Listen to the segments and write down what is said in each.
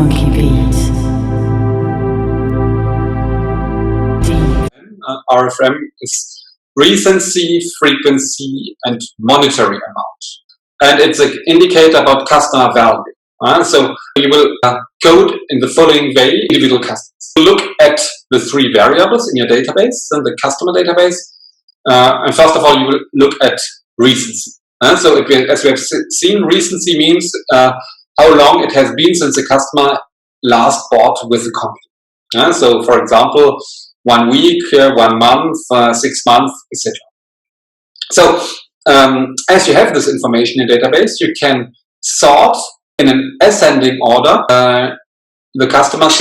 funky beat. RFM is recency, frequency, and monetary amount. And it's an indicator about customer value. So you will code in the following way individual customers. Look at the three variables in your database, in the customer database. And first of all, you will look at recency. So as we have seen, recency means how long it has been since the customer last bought with the company. So for example, 1 week, 1 month, 6 months, etc. So as you have this information in your database, you can sort in an ascending order the customers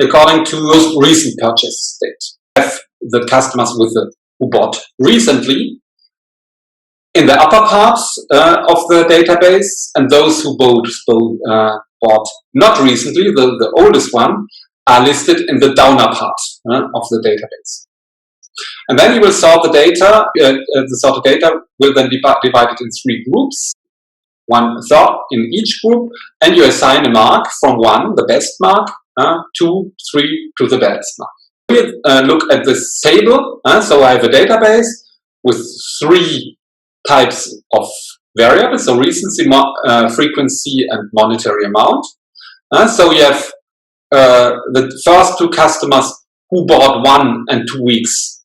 according to those recent purchase date. Have the customers who bought recently in the upper part of the database, and those who bought not recently, the oldest one, are listed in the downer part of the database. And then you will sort the data. The sorted data will then be divided in 3 groups, 1/3 in each group, and you assign a mark from 1, the best mark, 2, 3 to the best mark. We look at this table. So I have a database with 3 types of variables, so recency, frequency, and monetary amount. So you have the first 2 customers who bought 1 and 2 weeks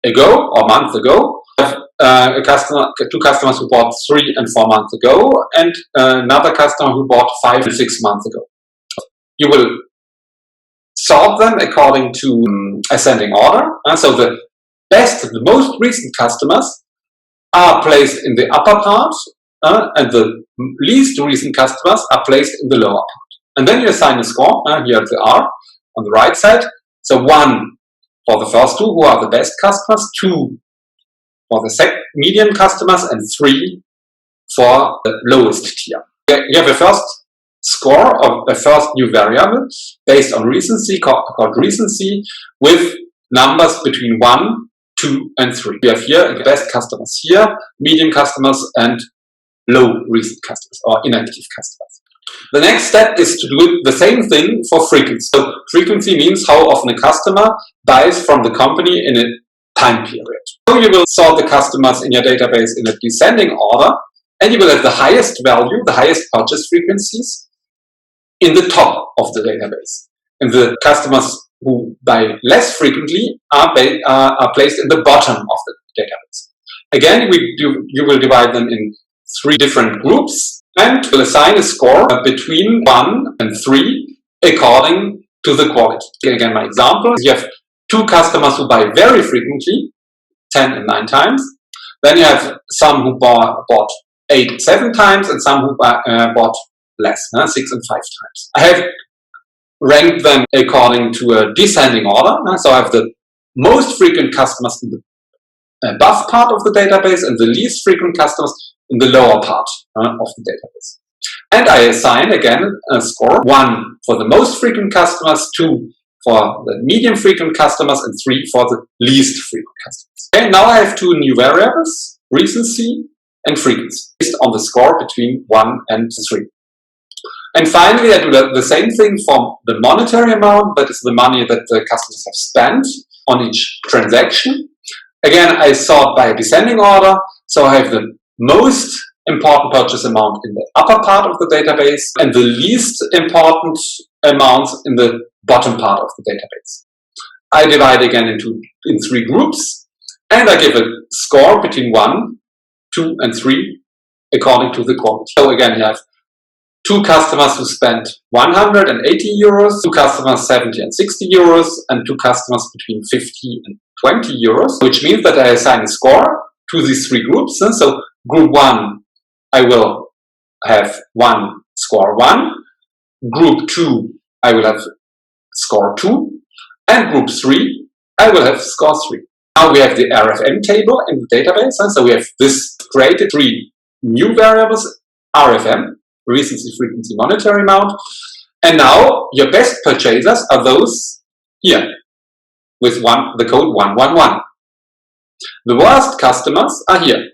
ago or month ago. You have 2 customers who bought 3 and 4 months ago, and another customer who bought 5 and 6 months ago. You will sort them according to ascending order. So the most recent customers are placed in the upper part, and the least recent customers are placed in the lower part. And then you assign a score, here at the R on the right side. So 1 for the first 2 who are the best customers, 2 for the medium customers, and 3 for the lowest tier. You have a first score of a first new variable based on recency, called recency, with numbers between 1, 2, and 3. We have here the best customers here, medium customers, and low recent customers or inactive customers. The next step is to do the same thing for frequency. So frequency means how often a customer buys from the company in a time period. So you will sort the customers in your database in a descending order, and you will have the highest value, the highest purchase frequencies in the top of the database. And the customers who buy less frequently are placed in the bottom of the database. Again, you will divide them in 3 different groups, and will assign a score between 1 and 3 according to the quality. Again, my example is you have 2 customers who buy very frequently, 10 and 9 times. Then you have some who bought 8 and 7 times, and some who bought less, 6 and 5 times. I have ranked them according to a descending order. So I have the most frequent customers in the above part of the database and the least frequent customers in the lower part of the database. And I assign again a score, 1 for the most frequent customers, 2 for the medium frequent customers, and 3 for the least frequent customers. Okay, now I have 2 new variables, recency and frequency, based on the score between 1 and 3. And finally, I do the same thing for the monetary amount, that is the money that the customers have spent on each transaction. Again, I sort by a descending order, so I have the most important purchase amount in the upper part of the database and the least important amounts in the bottom part of the database. I divide again in 3 groups, and I give a score between 1, 2, and 3 according to the quality. So again, you have 2 customers who spent 180 euros, 2 customers 70 and 60 euros, and 2 customers between 50 and 20 euros, which means that I assign a score to these 3 groups. So group 1, I will have score 1. Group 2, I will have score 2. And group 3, I will have score 3. Now we have the RFM table in the database. So we have created 3 new variables, RFM, recency, frequency, monetary amount. And now your best purchasers are those here with the code 111. The worst customers are here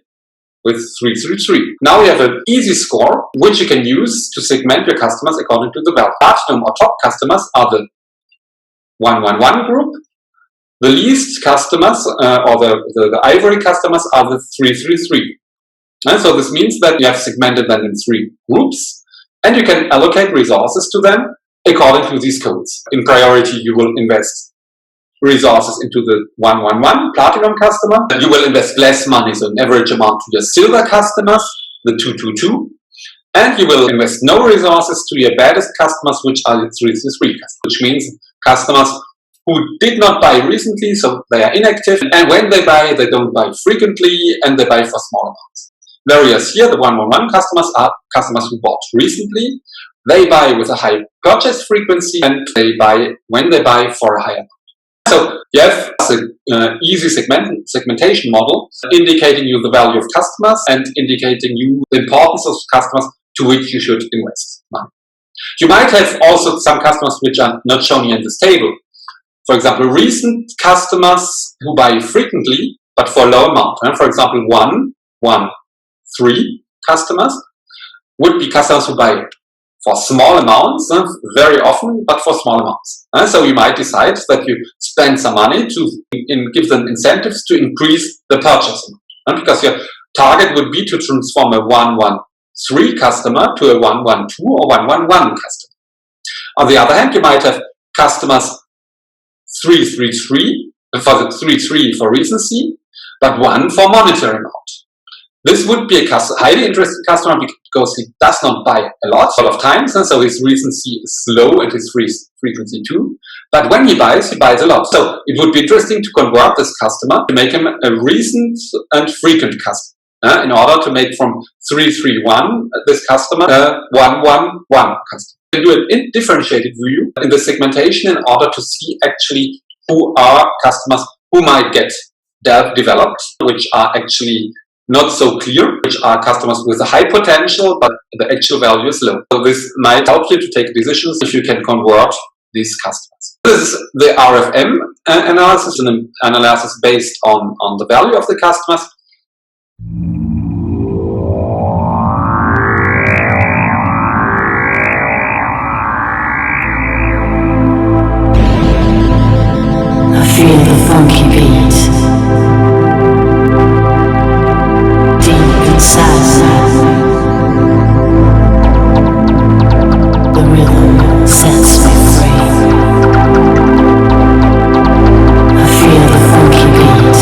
with 333. Now you have an easy score which you can use to segment your customers according to the value. Platinum or top customers are the 111 group. The least customers or the ivory customers are the 333. And so this means that you have segmented them in 3 groups, and you can allocate resources to them according to these codes. In priority, you will invest resources into the 111 platinum customer. You will invest less money, so an average amount, to your silver customers, the 222. And you will invest no resources to your baddest customers, which are the 333 customers, which means customers who did not buy recently, so they are inactive. And when they buy, they don't buy frequently, and they buy for small amounts. Whereas here, the 111 customers are customers who bought recently. They buy with a high purchase frequency, and they buy when they buy for a higher amount. So you have an easy segmentation model indicating you the value of customers and indicating you the importance of customers to which you should invest money. You might have also some customers which are not shown here in this table. For example, recent customers who buy frequently but for a low amount. For example, 113 customers would be customers who buy for small amounts, very often, but for small amounts. So you might decide that you spend some money to give them incentives to increase the purchase amount. Because your target would be to transform a 113 customer to a 112 or 111 customer. On the other hand, you might have customers 333 for the 33 for recency, but 1 for monetary amount. This would be a highly interested customer because he does not buy a lot of times, and so his recency is low and his frequency too. But when he buys a lot. So it would be interesting to convert this customer to make him a recent and frequent customer in order to make from 331 this customer a 111 customer. You do a differentiated view in the segmentation in order to see actually who are customers who might get developed, which are actually not so clear, which are customers with a high potential, but the actual value is low. So this might help you to take decisions if you can convert these customers. This is the RFM analysis, an analysis based on the value of the customers. I feel the funky beat. The rhythm sets me free. I feel the funky beat.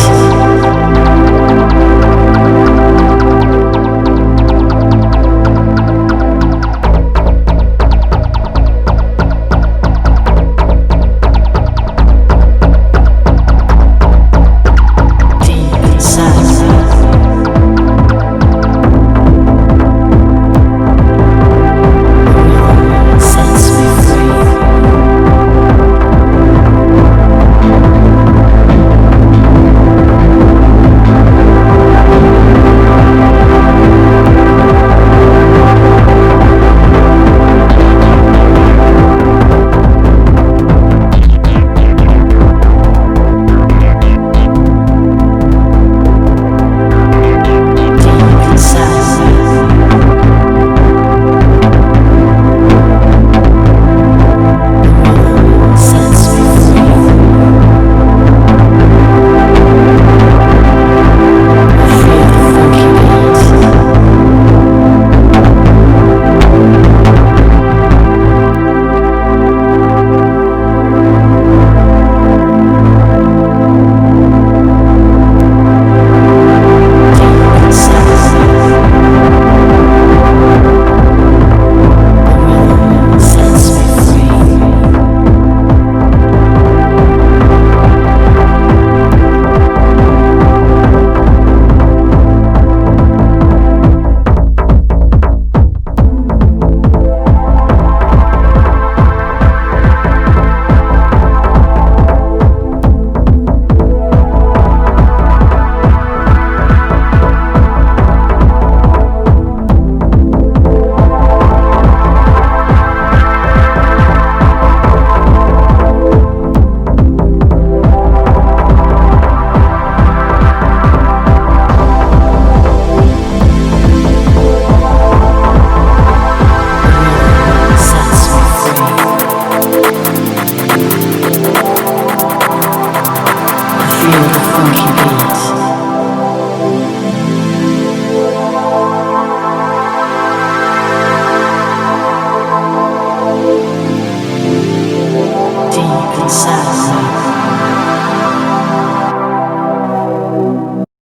feel the funky beat.